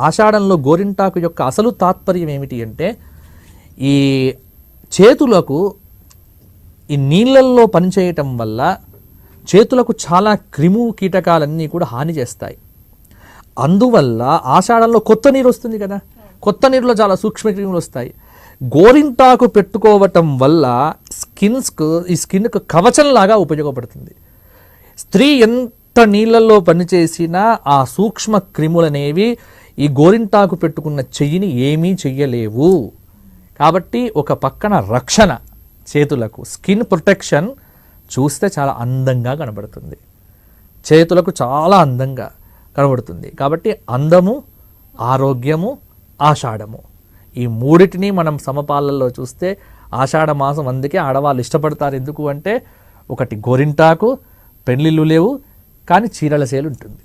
ఆషాఢంలో గోరింటాకు యొక్క అసలు తాత్పర్యం ఏమిటి అంటే, ఈ చేతులకు ఈ నీళ్ళల్లో పనిచేయటం వల్ల చేతులకు చాలా క్రిము కీటకాలన్నీ కూడా హాని చేస్తాయి. అందువల్ల ఆషాఢంలో కొత్త నీరు వస్తుంది కదా, కొత్త నీరులో చాలా సూక్ష్మక్రిములు వస్తాయి. గోరింటాకు పెట్టుకోవటం వల్ల ఈ స్కిన్కు కవచంలాగా ఉపయోగపడుతుంది. స్త్రీ ఎంత నీళ్ళల్లో పనిచేసినా ఆ సూక్ష్మ క్రిములనేవి ఈ గోరింటాకు పెట్టుకున్న చెయ్యిని ఏమీ చెయ్యలేవు. కాబట్టి ఒక పక్కన రక్షణ, చేతులకు స్కిన్ ప్రొటెక్షన్ చూస్తే చాలా అందంగా కనబడుతుంది, చేతులకు చాలా అందంగా కనబడుతుంది. కాబట్టి అందము, ఆరోగ్యము, ఆషాఢము ఈ మూడిటిని మనం సమపాలల్లో చూస్తే ఆషాఢ మాసం అందుకే ఆడవాళ్ళు ఇష్టపడతారు. ఎందుకు అంటే, ఒకటి గోరింటాకు, పెళ్ళిళ్ళు లేవు, కానీ చీరల సేలు ఉంటుంది.